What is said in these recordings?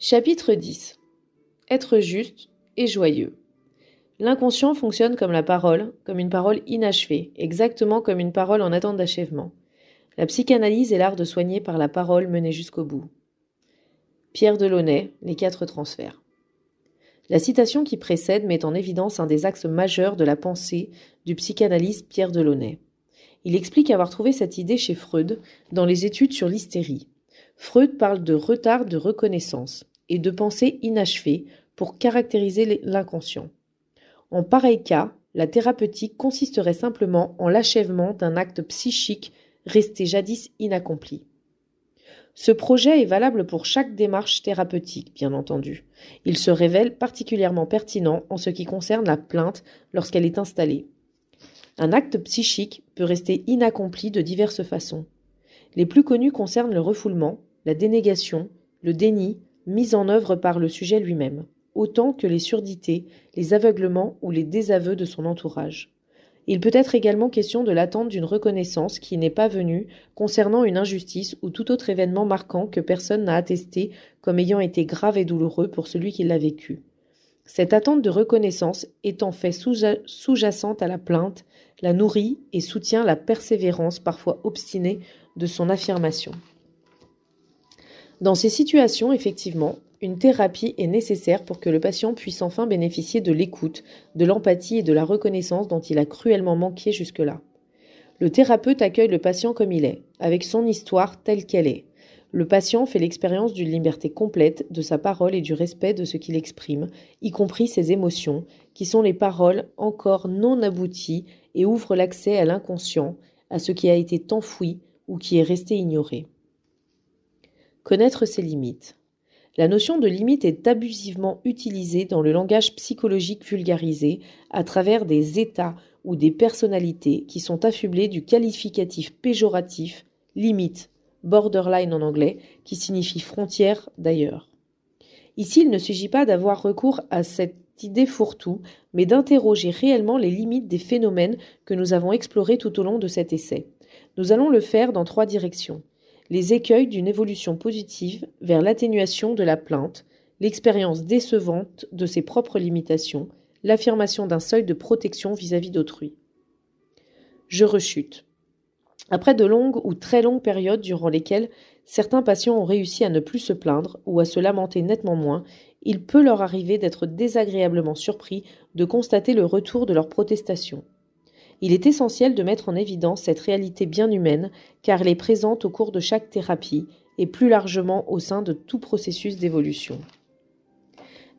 Chapitre 10. Être juste et joyeux. L'inconscient fonctionne comme la parole, comme une parole inachevée, exactement comme une parole en attente d'achèvement. La psychanalyse est l'art de soigner par la parole menée jusqu'au bout. Pierre Delaunay, Les 4 transferts. La citation qui précède met en évidence un des axes majeurs de la pensée du psychanalyste Pierre Delaunay. Il explique avoir trouvé cette idée chez Freud dans les études sur l'hystérie. Freud parle de retard de reconnaissance et de pensée inachevée pour caractériser l'inconscient. En pareil cas, la thérapeutique consisterait simplement en l'achèvement d'un acte psychique resté jadis inaccompli. Ce projet est valable pour chaque démarche thérapeutique, bien entendu. Il se révèle particulièrement pertinent en ce qui concerne la plainte lorsqu'elle est installée. Un acte psychique peut rester inaccompli de diverses façons. Les plus connues concernent le refoulement, la dénégation, le déni, mis en œuvre par le sujet lui-même, autant que les surdités, les aveuglements ou les désaveux de son entourage. Il peut être également question de l'attente d'une reconnaissance qui n'est pas venue concernant une injustice ou tout autre événement marquant que personne n'a attesté comme ayant été grave et douloureux pour celui qui l'a vécu. Cette attente de reconnaissance est en fait sous-jacente à la plainte, la nourrit et soutient la persévérance parfois obstinée de son affirmation. Dans ces situations, effectivement, une thérapie est nécessaire pour que le patient puisse enfin bénéficier de l'écoute, de l'empathie et de la reconnaissance dont il a cruellement manqué jusque-là. Le thérapeute accueille le patient comme il est, avec son histoire telle qu'elle est. Le patient fait l'expérience d'une liberté complète de sa parole et du respect de ce qu'il exprime, y compris ses émotions, qui sont les paroles encore non abouties et ouvrent l'accès à l'inconscient, à ce qui a été enfoui ou qui est resté ignoré. Connaître ses limites. La notion de limite est abusivement utilisée dans le langage psychologique vulgarisé à travers des états ou des personnalités qui sont affublés du qualificatif péjoratif « limite », borderline en anglais, qui signifie frontière d'ailleurs. Ici, il ne s'agit pas d'avoir recours à cette idée fourre-tout, mais d'interroger réellement les limites des phénomènes que nous avons explorés tout au long de cet essai. Nous allons le faire dans 3 directions. Les écueils d'une évolution positive vers l'atténuation de la plainte, l'expérience décevante de ses propres limitations, l'affirmation d'un seuil de protection vis-à-vis d'autrui. Je rechute. Après de longues ou très longues périodes durant lesquelles certains patients ont réussi à ne plus se plaindre ou à se lamenter nettement moins, il peut leur arriver d'être désagréablement surpris de constater le retour de leur protestation. Il est essentiel de mettre en évidence cette réalité bien humaine, car elle est présente au cours de chaque thérapie et plus largement au sein de tout processus d'évolution.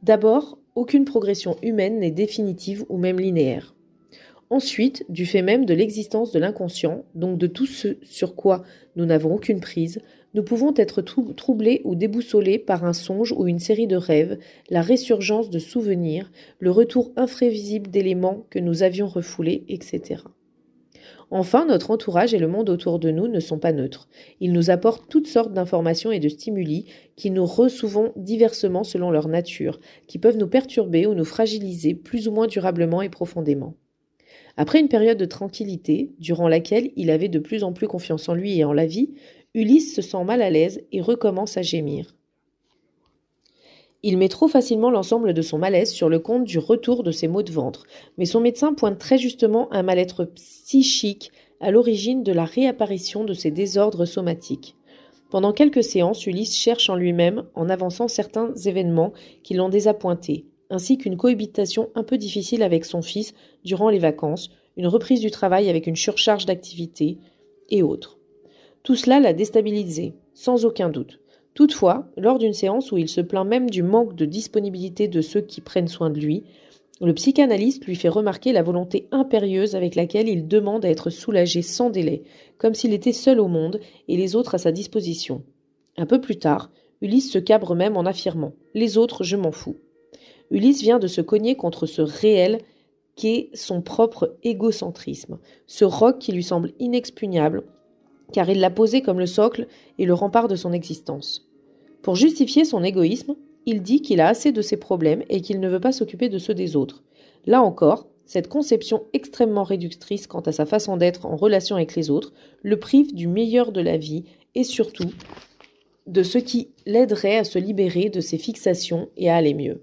D'abord, aucune progression humaine n'est définitive ou même linéaire. Ensuite, du fait même de l'existence de l'inconscient, donc de tout ce sur quoi nous n'avons aucune prise, nous pouvons être troublés ou déboussolés par un songe ou une série de rêves, la résurgence de souvenirs, le retour imprévisible d'éléments que nous avions refoulés, etc. Enfin, notre entourage et le monde autour de nous ne sont pas neutres. Ils nous apportent toutes sortes d'informations et de stimuli qui nous reçoivent diversement selon leur nature, qui peuvent nous perturber ou nous fragiliser plus ou moins durablement et profondément. Après une période de tranquillité, durant laquelle il avait de plus en plus confiance en lui et en la vie, Ulysse se sent mal à l'aise et recommence à gémir. Il met trop facilement l'ensemble de son malaise sur le compte du retour de ses maux de ventre, mais son médecin pointe très justement un mal-être psychique à l'origine de la réapparition de ces désordres somatiques. Pendant quelques séances, Ulysse cherche en lui-même en avançant certains événements qui l'ont désappointé, ainsi qu'une cohabitation un peu difficile avec son fils durant les vacances, une reprise du travail avec une surcharge d'activité et autres. Tout cela l'a déstabilisé, sans aucun doute. Toutefois, lors d'une séance où il se plaint même du manque de disponibilité de ceux qui prennent soin de lui, le psychanalyste lui fait remarquer la volonté impérieuse avec laquelle il demande à être soulagé sans délai, comme s'il était seul au monde et les autres à sa disposition. Un peu plus tard, Ulysse se cabre même en affirmant « Les autres, je m'en fous ». Ulysse vient de se cogner contre ce réel qu'est son propre égocentrisme, ce roc qui lui semble inexpugnable, car il l'a posé comme le socle et le rempart de son existence. Pour justifier son égoïsme, il dit qu'il a assez de ses problèmes et qu'il ne veut pas s'occuper de ceux des autres. Là encore, cette conception extrêmement réductrice quant à sa façon d'être en relation avec les autres le prive du meilleur de la vie et surtout de ce qui l'aiderait à se libérer de ses fixations et à aller mieux.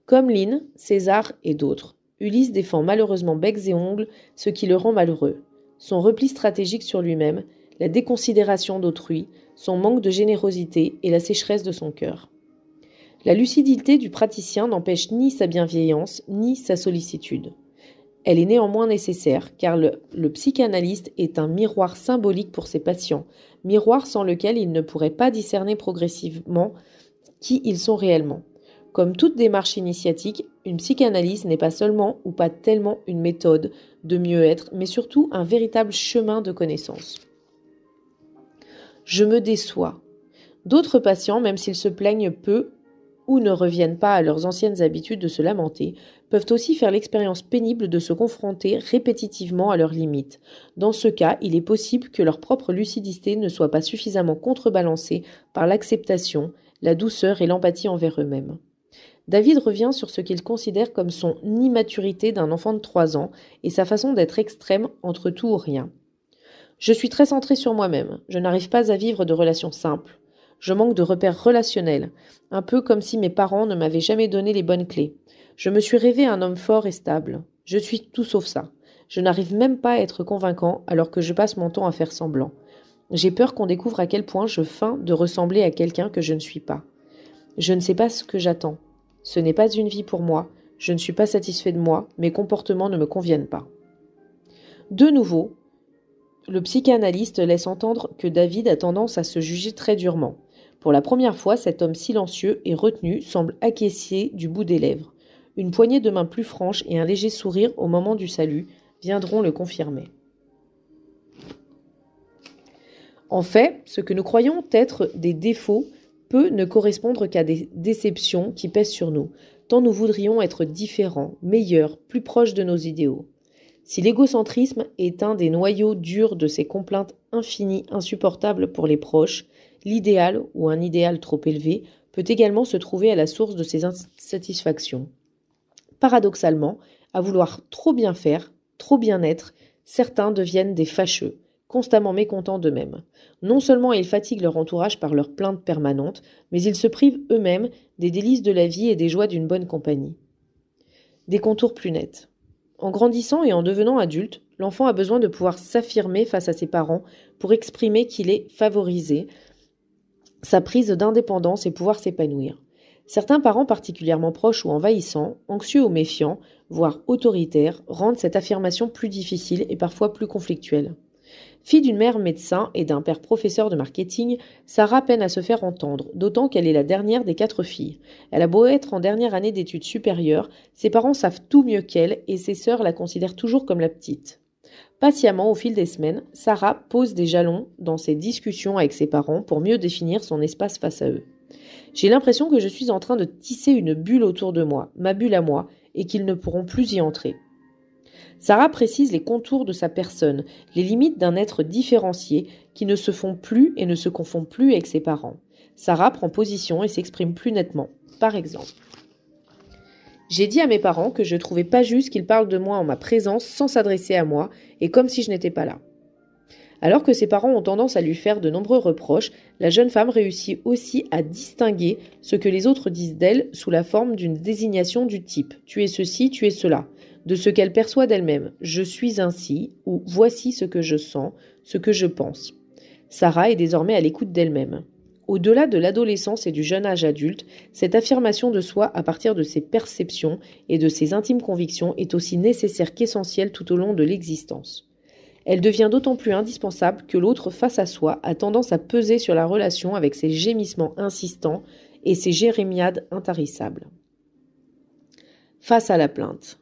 Comme Lynn, César et d'autres, Ulysse défend malheureusement becs et ongles ce qui le rend malheureux. Son repli stratégique sur lui-même, la déconsidération d'autrui, son manque de générosité et la sécheresse de son cœur. La lucidité du praticien n'empêche ni sa bienveillance ni sa sollicitude. Elle est néanmoins nécessaire car le psychanalyste est un miroir symbolique pour ses patients, miroir sans lequel il ne pourrait pas discerner progressivement qui ils sont réellement. Comme toute démarche initiatique, une psychanalyse n'est pas seulement ou pas tellement une méthode de mieux-être, mais surtout un véritable chemin de connaissance. Je me déçois. D'autres patients, même s'ils se plaignent peu ou ne reviennent pas à leurs anciennes habitudes de se lamenter, peuvent aussi faire l'expérience pénible de se confronter répétitivement à leurs limites. Dans ce cas, il est possible que leur propre lucidité ne soit pas suffisamment contrebalancée par l'acceptation, la douceur et l'empathie envers eux-mêmes. David revient sur ce qu'il considère comme son immaturité d'un enfant de 3 ans et sa façon d'être extrême entre tout ou rien. Je suis très centré sur moi-même, je n'arrive pas à vivre de relations simples. Je manque de repères relationnels, un peu comme si mes parents ne m'avaient jamais donné les bonnes clés. Je me suis rêvé un homme fort et stable. Je suis tout sauf ça. Je n'arrive même pas à être convaincant alors que je passe mon temps à faire semblant. J'ai peur qu'on découvre à quel point je feins de ressembler à quelqu'un que je ne suis pas. Je ne sais pas ce que j'attends. Ce n'est pas une vie pour moi. Je ne suis pas satisfait de moi. Mes comportements ne me conviennent pas. De nouveau, le psychanalyste laisse entendre que David a tendance à se juger très durement. Pour la première fois, cet homme silencieux et retenu semble acquiescer du bout des lèvres. Une poignée de main plus franche et un léger sourire au moment du salut viendront le confirmer. En fait, ce que nous croyons être des défauts peut ne correspondre qu'à des déceptions qui pèsent sur nous, tant nous voudrions être différents, meilleurs, plus proches de nos idéaux. Si l'égocentrisme est un des noyaux durs de ces complaintes infinies insupportables pour les proches, l'idéal ou un idéal trop élevé peut également se trouver à la source de ces insatisfactions. Paradoxalement, à vouloir trop bien faire, trop bien être, certains deviennent des fâcheux, constamment mécontents d'eux-mêmes. Non seulement ils fatiguent leur entourage par leurs plaintes permanentes, mais ils se privent eux-mêmes des délices de la vie et des joies d'une bonne compagnie. Des contours plus nets. En grandissant et en devenant adulte, l'enfant a besoin de pouvoir s'affirmer face à ses parents pour exprimer qu'il est favorisé, sa prise d'indépendance et pouvoir s'épanouir. Certains parents particulièrement proches ou envahissants, anxieux ou méfiants, voire autoritaires, rendent cette affirmation plus difficile et parfois plus conflictuelle. Fille d'une mère médecin et d'un père professeur de marketing, Sarah peine à se faire entendre, d'autant qu'elle est la dernière des 4 filles. Elle a beau être en dernière année d'études supérieures, ses parents savent tout mieux qu'elle et ses sœurs la considèrent toujours comme la petite. Patiemment, au fil des semaines, Sarah pose des jalons dans ses discussions avec ses parents pour mieux définir son espace face à eux. J'ai l'impression que je suis en train de tisser une bulle autour de moi, ma bulle à moi, et qu'ils ne pourront plus y entrer. Sarah précise les contours de sa personne, les limites d'un être différencié qui ne se font plus et ne se confond plus avec ses parents. Sarah prend position et s'exprime plus nettement. Par exemple, j'ai dit à mes parents que je trouvais pas juste qu'ils parlent de moi en ma présence sans s'adresser à moi et comme si je n'étais pas là. Alors que ses parents ont tendance à lui faire de nombreux reproches, la jeune femme réussit aussi à distinguer ce que les autres disent d'elle sous la forme d'une désignation du type « tu es ceci, tu es cela », de ce qu'elle perçoit d'elle-même « je suis ainsi » ou « voici ce que je sens, ce que je pense ». Sarah est désormais à l'écoute d'elle-même. Au-delà de l'adolescence et du jeune âge adulte, cette affirmation de soi à partir de ses perceptions et de ses intimes convictions est aussi nécessaire qu'essentielle tout au long de l'existence. Elle devient d'autant plus indispensable que l'autre face à soi a tendance à peser sur la relation avec ses gémissements insistants et ses jérémiades intarissables. Face à la plainte.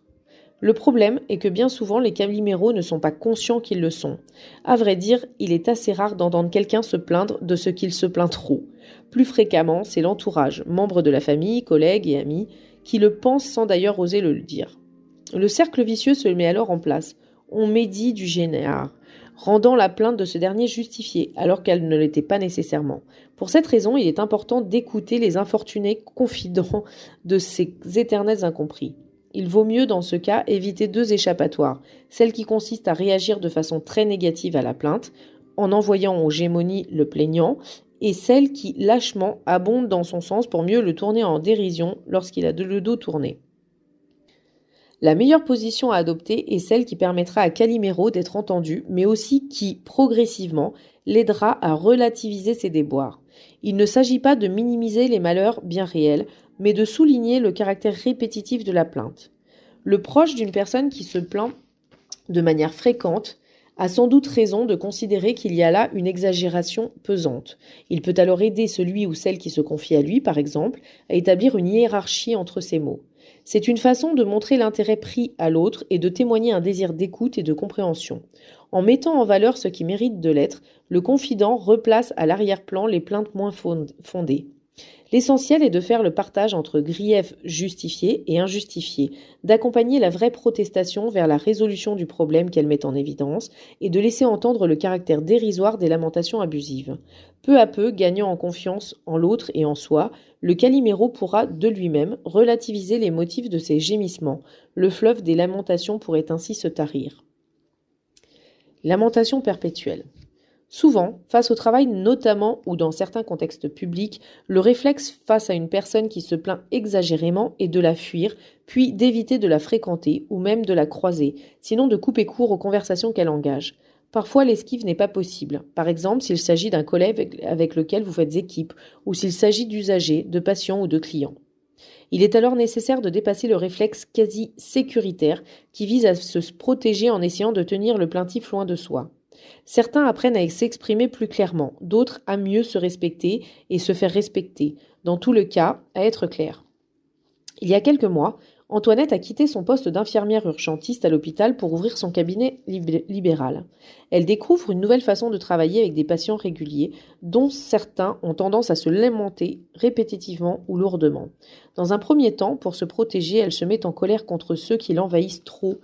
Le problème est que bien souvent les caliméraux ne sont pas conscients qu'ils le sont. À vrai dire, il est assez rare d'entendre quelqu'un se plaindre de ce qu'il se plaint trop. Plus fréquemment, c'est l'entourage, membres de la famille, collègues et amis, qui le pensent sans d'ailleurs oser le dire. Le cercle vicieux se met alors en place. On médit du génère, rendant la plainte de ce dernier justifiée, alors qu'elle ne l'était pas nécessairement. Pour cette raison, il est important d'écouter les infortunés confidents de ces éternels incompris. Il vaut mieux, dans ce cas, éviter 2 échappatoires, celle qui consiste à réagir de façon très négative à la plainte, en envoyant aux gémonies le plaignant, et celle qui, lâchement, abonde dans son sens pour mieux le tourner en dérision lorsqu'il a le dos tourné. La meilleure position à adopter est celle qui permettra à Calimero d'être entendu, mais aussi qui, progressivement, l'aidera à relativiser ses déboires. Il ne s'agit pas de minimiser les malheurs bien réels, mais de souligner le caractère répétitif de la plainte. Le proche d'une personne qui se plaint de manière fréquente a sans doute raison de considérer qu'il y a là une exagération pesante. Il peut alors aider celui ou celle qui se confie à lui, par exemple, à établir une hiérarchie entre ces mots. C'est une façon de montrer l'intérêt pris à l'autre et de témoigner un désir d'écoute et de compréhension. En mettant en valeur ce qui mérite de l'être, le confident replace à l'arrière-plan les plaintes moins fondées. L'essentiel est de faire le partage entre griefs justifiés et injustifiés, d'accompagner la vraie protestation vers la résolution du problème qu'elle met en évidence et de laisser entendre le caractère dérisoire des lamentations abusives. Peu à peu, gagnant en confiance en l'autre et en soi, le Calimero pourra, de lui-même, relativiser les motifs de ses gémissements. Le fleuve des lamentations pourrait ainsi se tarir. Lamentation perpétuelle. Souvent, face au travail notamment ou dans certains contextes publics, le réflexe face à une personne qui se plaint exagérément est de la fuir, puis d'éviter de la fréquenter ou même de la croiser, sinon de couper court aux conversations qu'elle engage. Parfois, l'esquive n'est pas possible. Par exemple, s'il s'agit d'un collègue avec lequel vous faites équipe, ou s'il s'agit d'usagers, de patients ou de clients. Il est alors nécessaire de dépasser le réflexe quasi sécuritaire qui vise à se protéger en essayant de tenir le plaintif loin de soi. Certains apprennent à s'exprimer plus clairement, d'autres à mieux se respecter et se faire respecter, dans tout le cas, à être clair. Il y a quelques mois, Antoinette a quitté son poste d'infirmière urgentiste à l'hôpital pour ouvrir son cabinet libéral. Elle découvre une nouvelle façon de travailler avec des patients réguliers, dont certains ont tendance à se lamenter répétitivement ou lourdement. Dans un premier temps, pour se protéger, elle se met en colère contre ceux qui l'envahissent trop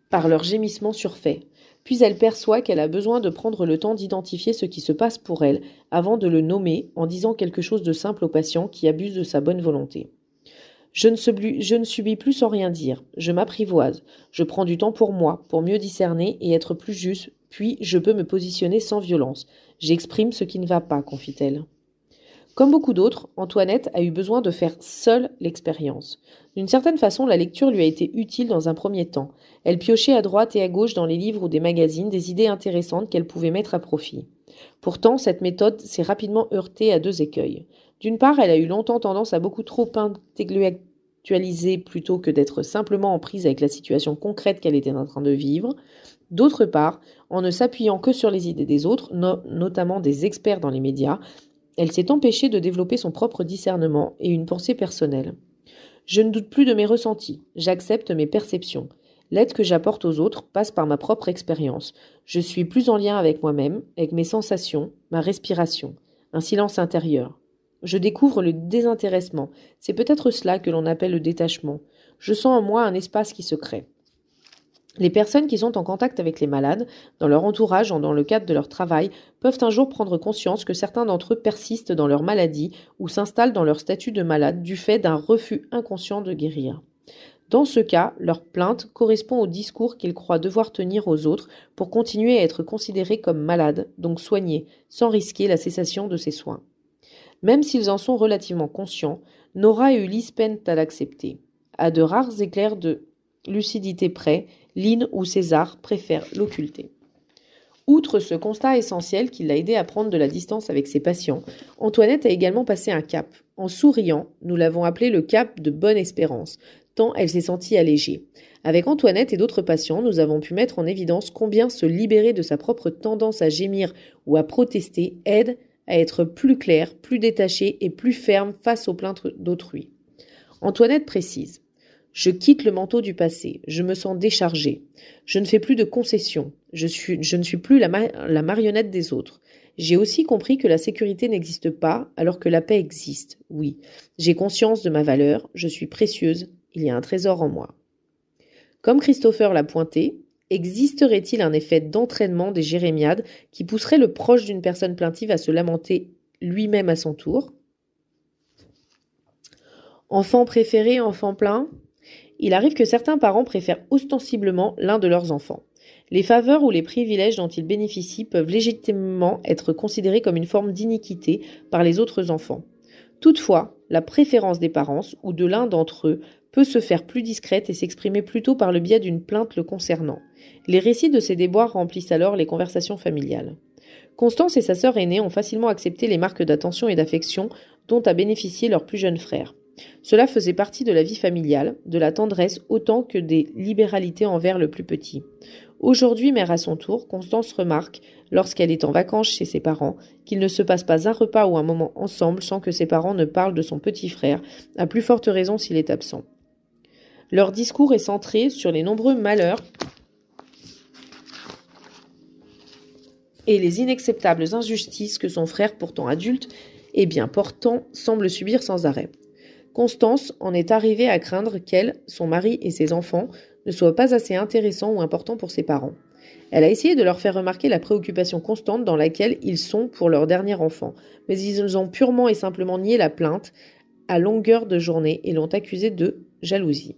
par leurs gémissements surfaits. Puis elle perçoit qu'elle a besoin de prendre le temps d'identifier ce qui se passe pour elle avant de le nommer en disant quelque chose de simple au patient qui abuse de sa bonne volonté. Je ne subis plus sans rien dire, je m'apprivoise, je prends du temps pour moi, pour mieux discerner et être plus juste, puis je peux me positionner sans violence. J'exprime ce qui ne va pas, confie-t-elle. Comme beaucoup d'autres, Antoinette a eu besoin de faire seule l'expérience. D'une certaine façon, la lecture lui a été utile dans un premier temps. Elle piochait à droite et à gauche dans les livres ou des magazines des idées intéressantes qu'elle pouvait mettre à profit. Pourtant, cette méthode s'est rapidement heurtée à deux écueils. D'une part, elle a eu longtemps tendance à beaucoup trop intellectualiser plutôt que d'être simplement en prise avec la situation concrète qu'elle était en train de vivre. D'autre part, en ne s'appuyant que sur les idées des autres, notamment des experts dans les médias, elle s'est empêchée de développer son propre discernement et une pensée personnelle. Je ne doute plus de mes ressentis, j'accepte mes perceptions. L'aide que j'apporte aux autres passe par ma propre expérience. Je suis plus en lien avec moi-même, avec mes sensations, ma respiration, un silence intérieur. Je découvre le désintéressement. C'est peut-être cela que l'on appelle le détachement. Je sens en moi un espace qui se crée. Les personnes qui sont en contact avec les malades, dans leur entourage ou dans le cadre de leur travail, peuvent un jour prendre conscience que certains d'entre eux persistent dans leur maladie ou s'installent dans leur statut de malade du fait d'un refus inconscient de guérir. Dans ce cas, leur plainte correspond au discours qu'ils croient devoir tenir aux autres pour continuer à être considérés comme malades, donc soignés, sans risquer la cessation de ces soins. Même s'ils en sont relativement conscients, Nora et Ulysse peinent à l'accepter. À de rares éclairs de lucidité près, Lynn ou César préfèrent l'occulter. Outre ce constat essentiel qui l'a aidé à prendre de la distance avec ses patients, Antoinette a également passé un cap. En souriant, nous l'avons appelé le cap de bonne espérance, tant elle s'est sentie allégée. Avec Antoinette et d'autres patients, nous avons pu mettre en évidence combien se libérer de sa propre tendance à gémir ou à protester aide à être plus clair, plus détaché et plus ferme face aux plaintes d'autrui. Antoinette précise. Je quitte le manteau du passé, je me sens déchargée. Je ne fais plus de concessions, je ne suis plus la marionnette des autres. J'ai aussi compris que la sécurité n'existe pas alors que la paix existe, oui. J'ai conscience de ma valeur, je suis précieuse, il y a un trésor en moi. Comme Christopher l'a pointé, existerait-il un effet d'entraînement des jérémiades qui pousserait le proche d'une personne plaintive à se lamenter lui-même à son tour? Enfant préféré, enfant plaint? Il arrive que certains parents préfèrent ostensiblement l'un de leurs enfants. Les faveurs ou les privilèges dont ils bénéficient peuvent légitimement être considérés comme une forme d'iniquité par les autres enfants. Toutefois, la préférence des parents ou de l'un d'entre eux peut se faire plus discrète et s'exprimer plutôt par le biais d'une plainte le concernant. Les récits de ces déboires remplissent alors les conversations familiales. Constance et sa sœur aînée ont facilement accepté les marques d'attention et d'affection dont a bénéficié leur plus jeune frère. Cela faisait partie de la vie familiale, de la tendresse autant que des libéralités envers le plus petit. Aujourd'hui, mère à son tour, Constance remarque, lorsqu'elle est en vacances chez ses parents, qu'il ne se passe pas un repas ou un moment ensemble sans que ses parents ne parlent de son petit frère, à plus forte raison s'il est absent. Leur discours est centré sur les nombreux malheurs et les inacceptables injustices que son frère, pourtant adulte et bien portant, semble subir sans arrêt. Constance en est arrivée à craindre qu'elle, son mari et ses enfants ne soient pas assez intéressants ou importants pour ses parents. Elle a essayé de leur faire remarquer la préoccupation constante dans laquelle ils sont pour leur dernier enfant, mais ils ont purement et simplement nié la plainte à longueur de journée et l'ont accusée de jalousie.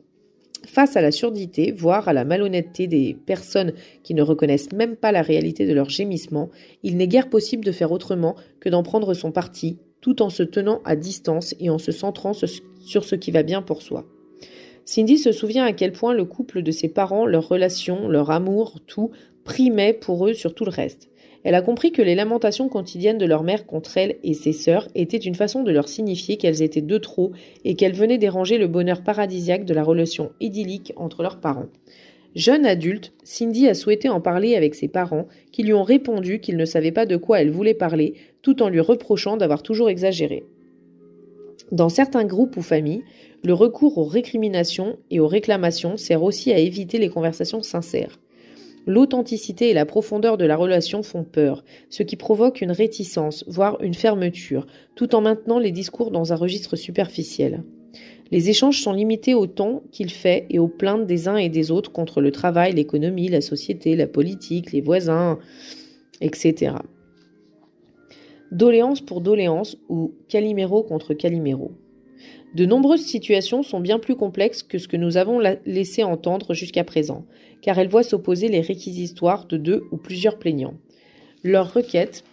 Face à la surdité, voire à la malhonnêteté des personnes qui ne reconnaissent même pas la réalité de leurs gémissements, il n'est guère possible de faire autrement que d'en prendre son parti, tout en se tenant à distance et en se centrant sur ce qui va bien pour soi. Cindy se souvient à quel point le couple de ses parents, leur relation, leur amour, tout, primait pour eux sur tout le reste. Elle a compris que les lamentations quotidiennes de leur mère contre elle et ses sœurs étaient une façon de leur signifier qu'elles étaient de trop et qu'elles venaient déranger le bonheur paradisiaque de la relation idyllique entre leurs parents. Jeune adulte, Cindy a souhaité en parler avec ses parents, qui lui ont répondu qu'ils ne savaient pas de quoi elle voulait parler, tout en lui reprochant d'avoir toujours exagéré. Dans certains groupes ou familles, le recours aux récriminations et aux réclamations sert aussi à éviter les conversations sincères. L'authenticité et la profondeur de la relation font peur, ce qui provoque une réticence, voire une fermeture, tout en maintenant les discours dans un registre superficiel. Les échanges sont limités au temps qu'il fait et aux plaintes des uns et des autres contre le travail, l'économie, la société, la politique, les voisins, etc. Doléance pour doléance ou Calimero contre Calimero. De nombreuses situations sont bien plus complexes que ce que nous avons laissé entendre jusqu'à présent, car elles voient s'opposer les réquisitoires de 2 ou plusieurs plaignants. Leurs requêtes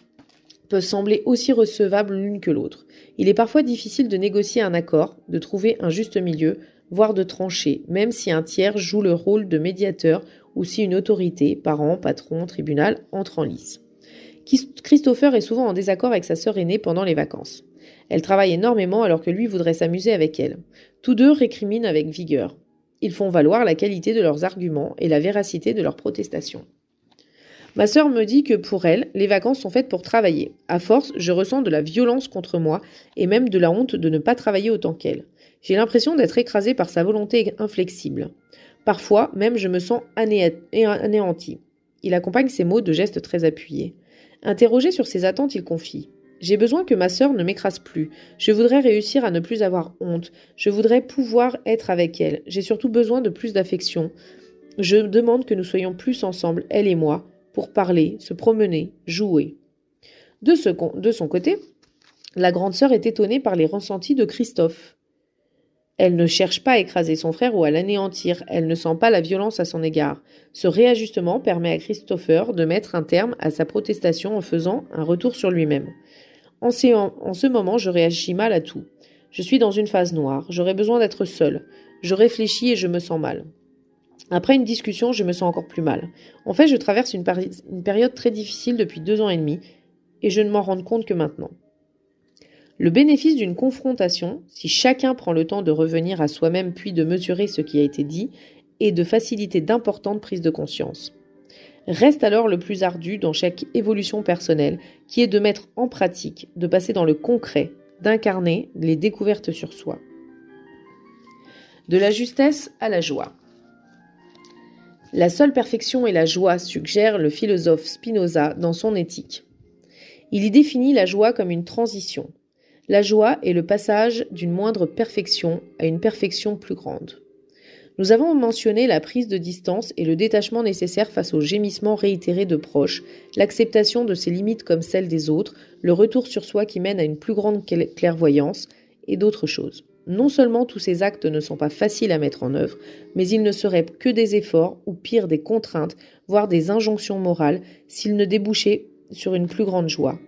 peuvent sembler aussi recevables l'une que l'autre. Il est parfois difficile de négocier un accord, de trouver un juste milieu, voire de trancher, même si un tiers joue le rôle de médiateur ou si une autorité, parent, patron, tribunal, entre en lice. Christopher est souvent en désaccord avec sa sœur aînée pendant les vacances. Elle travaille énormément alors que lui voudrait s'amuser avec elle. Tous deux récriminent avec vigueur. Ils font valoir la qualité de leurs arguments et la véracité de leurs protestations. Ma sœur me dit que pour elle, les vacances sont faites pour travailler. À force, je ressens de la violence contre moi et même de la honte de ne pas travailler autant qu'elle. J'ai l'impression d'être écrasée par sa volonté inflexible. Parfois, même je me sens anéantie. Il accompagne ses mots de gestes très appuyés. Interrogé sur ses attentes, il confie. J'ai besoin que ma sœur ne m'écrase plus. Je voudrais réussir à ne plus avoir honte. Je voudrais pouvoir être avec elle. J'ai surtout besoin de plus d'affection. Je demande que nous soyons plus ensemble, elle et moi, pour parler, se promener, jouer. De son côté, la grande sœur est étonnée par les ressentis de Christophe. Elle ne cherche pas à écraser son frère ou à l'anéantir, elle ne sent pas la violence à son égard. Ce réajustement permet à Christopher de mettre un terme à sa protestation en faisant un retour sur lui-même. En ce moment, je réagis mal à tout. Je suis dans une phase noire, j'aurais besoin d'être seule. Je réfléchis et je me sens mal. Après une discussion, je me sens encore plus mal. En fait, je traverse une période très difficile depuis 2 ans et demi, et je ne m'en rends compte que maintenant. Le bénéfice d'une confrontation, si chacun prend le temps de revenir à soi-même puis de mesurer ce qui a été dit, est de faciliter d'importantes prises de conscience. Reste alors le plus ardu dans chaque évolution personnelle, qui est de mettre en pratique, de passer dans le concret, d'incarner les découvertes sur soi. De la justesse à la joie. La seule perfection est la joie, suggère le philosophe Spinoza dans son Éthique. Il y définit la joie comme une transition. La joie est le passage d'une moindre perfection à une perfection plus grande. Nous avons mentionné la prise de distance et le détachement nécessaire face aux gémissements réitérés de proches, l'acceptation de ses limites comme celles des autres, le retour sur soi qui mène à une plus grande clairvoyance et d'autres choses. Non seulement tous ces actes ne sont pas faciles à mettre en œuvre, mais ils ne seraient que des efforts, ou pire des contraintes, voire des injonctions morales, s'ils ne débouchaient sur une plus grande joie.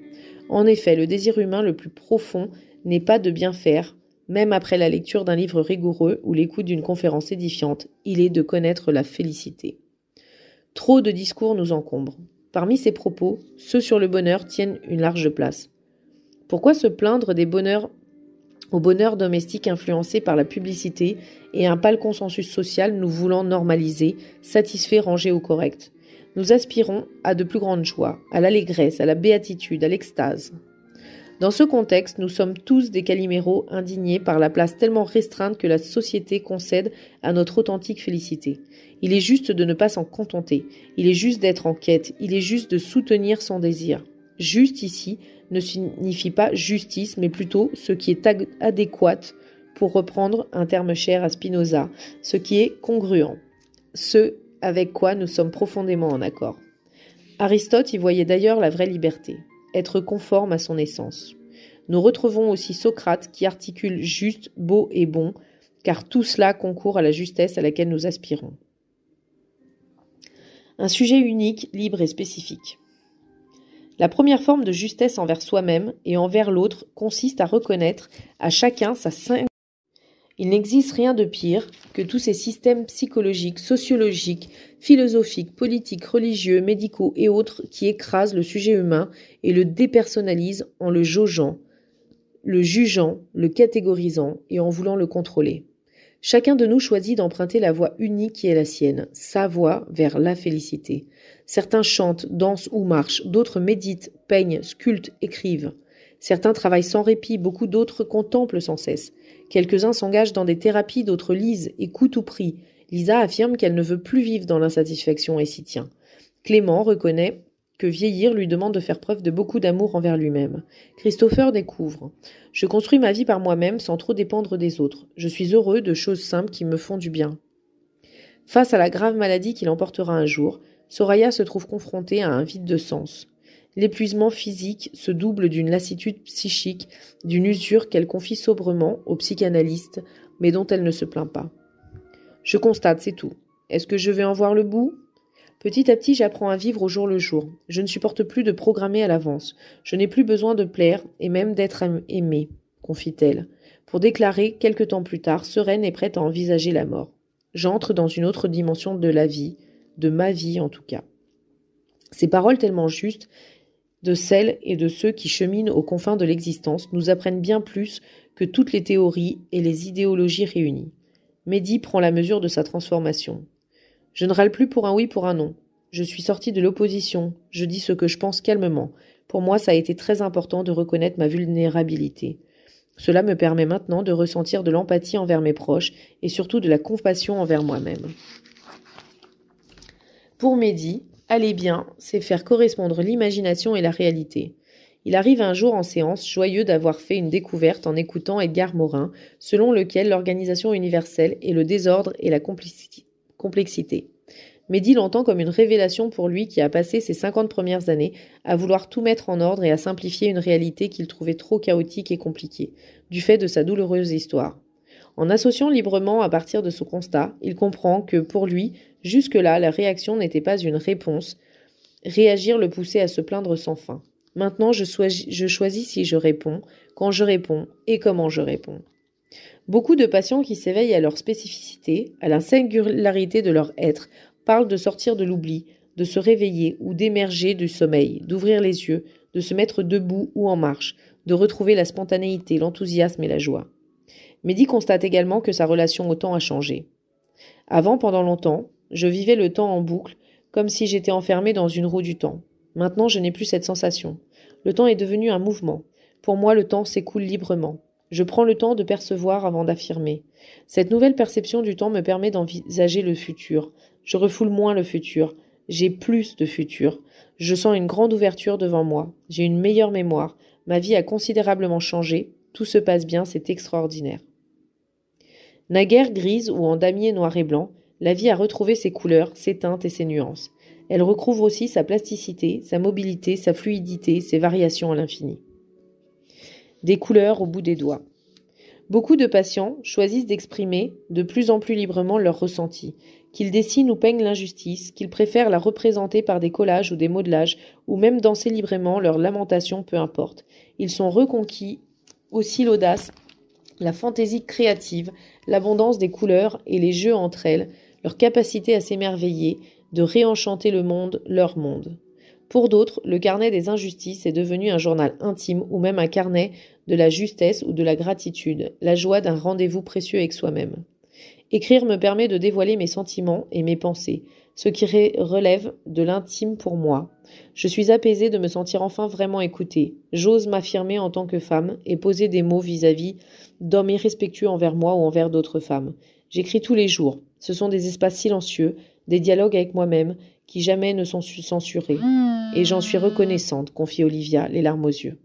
En effet, le désir humain le plus profond n'est pas de bien faire, même après la lecture d'un livre rigoureux ou l'écoute d'une conférence édifiante, il est de connaître la félicité. Trop de discours nous encombrent. Parmi ces propos, ceux sur le bonheur tiennent une large place. Pourquoi se plaindre au bonheur domestique influencé par la publicité et un pâle consensus social nous voulant normaliser, satisfait, ranger au correct? Nous aspirons à de plus grandes joies, à l'allégresse, à la béatitude, à l'extase. Dans ce contexte, nous sommes tous des caliméros indignés par la place tellement restreinte que la société concède à notre authentique félicité. Il est juste de ne pas s'en contenter, il est juste d'être en quête, il est juste de soutenir son désir. Juste ici ne signifie pas justice, mais plutôt ce qui est adéquat, pour reprendre un terme cher à Spinoza, ce qui est congruent, ce avec quoi nous sommes profondément en accord. Aristote y voyait d'ailleurs la vraie liberté, être conforme à son essence. Nous retrouvons aussi Socrate qui articule juste, beau et bon, car tout cela concourt à la justesse à laquelle nous aspirons. Un sujet unique, libre et spécifique. La première forme de justesse envers soi-même et envers l'autre consiste à reconnaître à chacun sa singularité. Il n'existe rien de pire que tous ces systèmes psychologiques, sociologiques, philosophiques, politiques, religieux, médicaux et autres qui écrasent le sujet humain et le dépersonnalisent en le jaugeant, le jugeant, le catégorisant et en voulant le contrôler. Chacun de nous choisit d'emprunter la voie unique qui est la sienne, sa voie vers la félicité. Certains chantent, dansent ou marchent, d'autres méditent, peignent, sculptent, écrivent. Certains travaillent sans répit, beaucoup d'autres contemplent sans cesse. Quelques-uns s'engagent dans des thérapies, d'autres lisent, écoutent ou prient. Lisa affirme qu'elle ne veut plus vivre dans l'insatisfaction et s'y tient. Clément reconnaît que vieillir lui demande de faire preuve de beaucoup d'amour envers lui-même. Christopher découvre. Je construis ma vie par moi-même sans trop dépendre des autres. Je suis heureux de choses simples qui me font du bien. Face à la grave maladie qui l'emportera un jour, Soraya se trouve confrontée à un vide de sens. L'épuisement physique se double d'une lassitude psychique, d'une usure qu'elle confie sobrement au psychanalyste, mais dont elle ne se plaint pas. Je constate, c'est tout. Est-ce que je vais en voir le bout ? Petit à petit, j'apprends à vivre au jour le jour. Je ne supporte plus de programmer à l'avance. Je n'ai plus besoin de plaire et même d'être aimée, confie-t-elle, pour déclarer, quelque temps plus tard, sereine et prête à envisager la mort. J'entre dans une autre dimension de la vie, de ma vie en tout cas. Ces paroles tellement justes, de celles et de ceux qui cheminent aux confins de l'existence, nous apprennent bien plus que toutes les théories et les idéologies réunies. Mehdi prend la mesure de sa transformation. Je ne râle plus pour un oui, pour un non. Je suis sortie de l'opposition, je dis ce que je pense calmement. Pour moi, ça a été très important de reconnaître ma vulnérabilité. Cela me permet maintenant de ressentir de l'empathie envers mes proches et surtout de la compassion envers moi-même. Pour Mehdi, aller bien, c'est faire correspondre l'imagination et la réalité. Il arrive un jour en séance, joyeux d'avoir fait une découverte en écoutant Edgar Morin, selon lequel l'organisation universelle est le désordre et la complexité. Mehdi l'entend comme une révélation pour lui qui a passé ses 50 premières années à vouloir tout mettre en ordre et à simplifier une réalité qu'il trouvait trop chaotique et compliquée, du fait de sa douloureuse histoire. En associant librement à partir de ce constat, il comprend que, pour lui, jusque-là, la réaction n'était pas une réponse. Réagir le poussait à se plaindre sans fin. Maintenant, je choisis si je réponds, quand je réponds et comment je réponds. Beaucoup de patients qui s'éveillent à leur spécificité, à la singularité de leur être, parlent de sortir de l'oubli, de se réveiller ou d'émerger du sommeil, d'ouvrir les yeux, de se mettre debout ou en marche, de retrouver la spontanéité, l'enthousiasme et la joie. Mehdi constate également que sa relation au temps a changé. Avant, pendant longtemps, je vivais le temps en boucle, comme si j'étais enfermée dans une roue du temps. Maintenant, je n'ai plus cette sensation. Le temps est devenu un mouvement. Pour moi, le temps s'écoule librement. Je prends le temps de percevoir avant d'affirmer. Cette nouvelle perception du temps me permet d'envisager le futur. Je refoule moins le futur. J'ai plus de futur. Je sens une grande ouverture devant moi. J'ai une meilleure mémoire. Ma vie a considérablement changé. Tout se passe bien, c'est extraordinaire. Naguère grise ou en damier noir et blanc, la vie a retrouvé ses couleurs, ses teintes et ses nuances. Elle recouvre aussi sa plasticité, sa mobilité, sa fluidité, ses variations à l'infini. Des couleurs au bout des doigts. Beaucoup de patients choisissent d'exprimer de plus en plus librement leurs ressentis, qu'ils dessinent ou peignent l'injustice, qu'ils préfèrent la représenter par des collages ou des modelages, ou même danser librement leurs lamentations, peu importe. Ils sont reconquis aussi l'audace, la fantaisie créative, l'abondance des couleurs et les jeux entre elles, leur capacité à s'émerveiller, de réenchanter le monde, leur monde. Pour d'autres, le carnet des injustices est devenu un journal intime ou même un carnet de la justesse ou de la gratitude, la joie d'un rendez-vous précieux avec soi-même. Écrire me permet de dévoiler mes sentiments et mes pensées, ce qui relève de l'intime pour moi. Je suis apaisée de me sentir enfin vraiment écoutée. J'ose m'affirmer en tant que femme et poser des mots vis-à-vis d'hommes irrespectueux envers moi ou envers d'autres femmes. J'écris tous les jours. Ce sont des espaces silencieux, des dialogues avec moi-même qui jamais ne sont censurés. Et j'en suis reconnaissante, confie Olivia, les larmes aux yeux.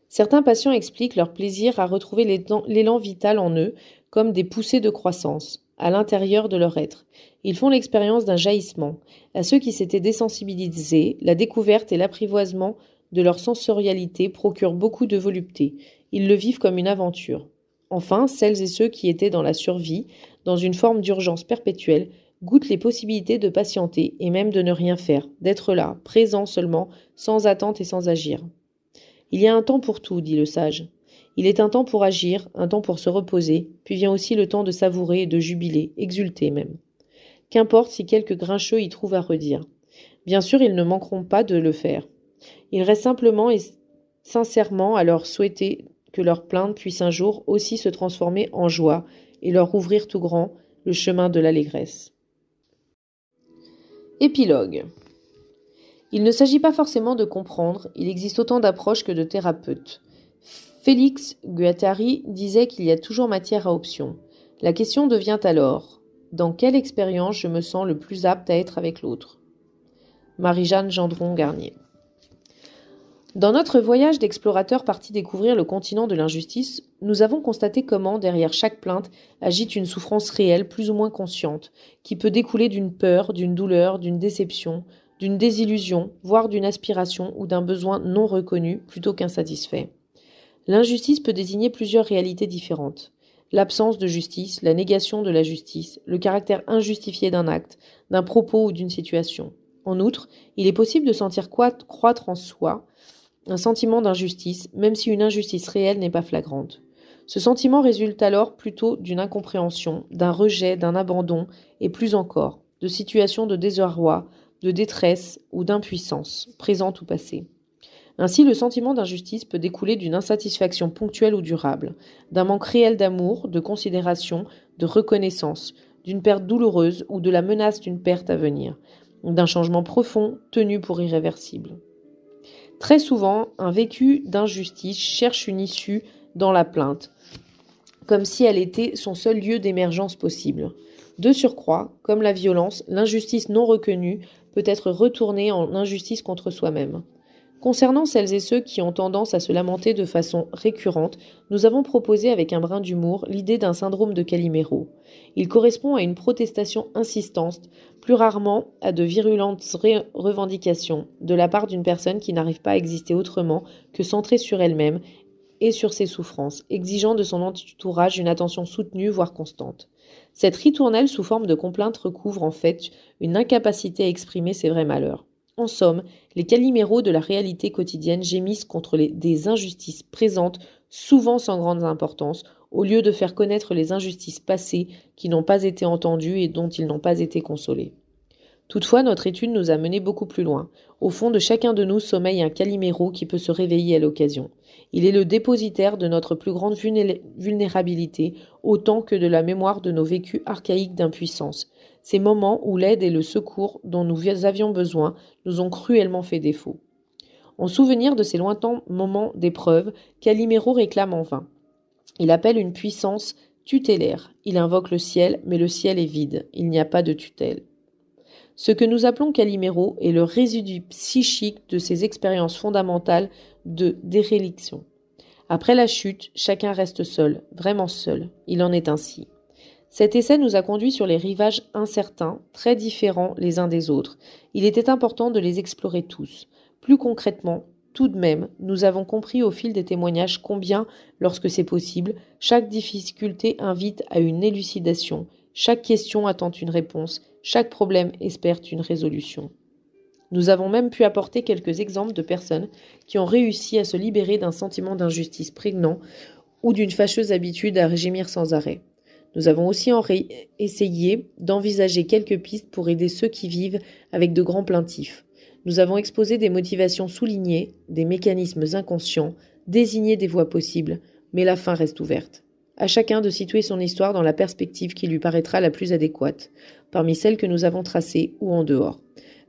Certains patients expliquent leur plaisir à retrouver l'élan vital en eux comme des poussées de croissance, à l'intérieur de leur être. Ils font l'expérience d'un jaillissement. À ceux qui s'étaient désensibilisés, la découverte et l'apprivoisement de leur sensorialité procurent beaucoup de volupté. Ils le vivent comme une aventure. Enfin, celles et ceux qui étaient dans la survie, dans une forme d'urgence perpétuelle, goûtent les possibilités de patienter et même de ne rien faire, d'être là, présent seulement, sans attente et sans agir. Il y a un temps pour tout, dit le sage. Il est un temps pour agir, un temps pour se reposer, puis vient aussi le temps de savourer et de jubiler, exulter même. Qu'importe si quelques grincheux y trouvent à redire. Bien sûr, ils ne manqueront pas de le faire. Il reste simplement et sincèrement à leur souhaiter que leur plainte puisse un jour aussi se transformer en joie et leur ouvrir tout grand le chemin de l'allégresse. Épilogue. Il ne s'agit pas forcément de comprendre, il existe autant d'approches que de thérapeutes. Félix Guattari disait qu'il y a toujours matière à option. La question devient alors, dans quelle expérience je me sens le plus apte à être avec l'autre ? Marie-Jeanne Gendron-Garnier. Dans notre voyage d'explorateurs partis découvrir le continent de l'injustice, nous avons constaté comment, derrière chaque plainte, agit une souffrance réelle, plus ou moins consciente, qui peut découler d'une peur, d'une douleur, d'une déception, d'une désillusion, voire d'une aspiration ou d'un besoin non reconnu plutôt qu'insatisfait. L'injustice peut désigner plusieurs réalités différentes. L'absence de justice, la négation de la justice, le caractère injustifié d'un acte, d'un propos ou d'une situation. En outre, il est possible de sentir croître en soi un sentiment d'injustice, même si une injustice réelle n'est pas flagrante. Ce sentiment résulte alors plutôt d'une incompréhension, d'un rejet, d'un abandon, et plus encore, de situations de désarroi, de détresse ou d'impuissance, présente ou passée. Ainsi, le sentiment d'injustice peut découler d'une insatisfaction ponctuelle ou durable, d'un manque réel d'amour, de considération, de reconnaissance, d'une perte douloureuse ou de la menace d'une perte à venir, d'un changement profond tenu pour irréversible. Très souvent, un vécu d'injustice cherche une issue dans la plainte, comme si elle était son seul lieu d'émergence possible. De surcroît, comme la violence, l'injustice non reconnue peut être retournée en injustice contre soi-même. Concernant celles et ceux qui ont tendance à se lamenter de façon récurrente, nous avons proposé avec un brin d'humour l'idée d'un syndrome de Calimero. Il correspond à une protestation insistante, plus rarement à de virulentes revendications, de la part d'une personne qui n'arrive pas à exister autrement que centrée sur elle-même et sur ses souffrances, exigeant de son entourage une attention soutenue, voire constante. Cette ritournelle sous forme de complainte recouvre en fait une incapacité à exprimer ses vrais malheurs. En somme, les caliméros de la réalité quotidienne gémissent contre des injustices présentes, souvent sans grande importance, au lieu de faire connaître les injustices passées qui n'ont pas été entendues et dont ils n'ont pas été consolés. Toutefois, notre étude nous a mené beaucoup plus loin. Au fond de chacun de nous sommeille un caliméro qui peut se réveiller à l'occasion. Il est le dépositaire de notre plus grande vulnérabilité, autant que de la mémoire de nos vécus archaïques d'impuissance. Ces moments où l'aide et le secours dont nous avions besoin nous ont cruellement fait défaut. En souvenir de ces lointains moments d'épreuve, Calimero réclame en vain. Il appelle une puissance tutélaire. Il invoque le ciel, mais le ciel est vide. Il n'y a pas de tutelle. Ce que nous appelons Calimero est le résidu psychique de ces expériences fondamentales de déréliction. Après la chute, chacun reste seul, vraiment seul. Il en est ainsi. Cet essai nous a conduits sur les rivages incertains, très différents les uns des autres. Il était important de les explorer tous. Plus concrètement, Tout de même, nous avons compris au fil des témoignages combien, lorsque c'est possible, chaque difficulté invite à une élucidation, chaque question attend une réponse, chaque problème espère une résolution. Nous avons même pu apporter quelques exemples de personnes qui ont réussi à se libérer d'un sentiment d'injustice prégnant ou d'une fâcheuse habitude à gémir sans arrêt. Nous avons aussi essayé d'envisager quelques pistes pour aider ceux qui vivent avec de grands plaintifs. Nous avons exposé des motivations soulignées, des mécanismes inconscients, désigné des voies possibles, mais la fin reste ouverte. À chacun de situer son histoire dans la perspective qui lui paraîtra la plus adéquate, parmi celles que nous avons tracées ou en dehors.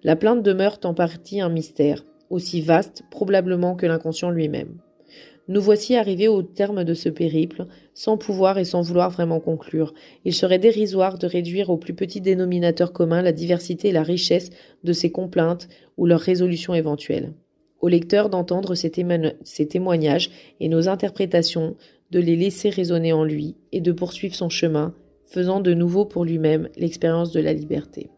La plainte demeure en partie un mystère, aussi vaste probablement que l'inconscient lui-même. Nous voici arrivés au terme de ce périple, sans pouvoir et sans vouloir vraiment conclure. Il serait dérisoire de réduire au plus petit dénominateur commun la diversité et la richesse de ces complaintes ou leurs résolutions éventuelles. Au lecteur d'entendre ces témoignages et nos interprétations, de les laisser résonner en lui et de poursuivre son chemin, faisant de nouveau pour lui-même l'expérience de la liberté.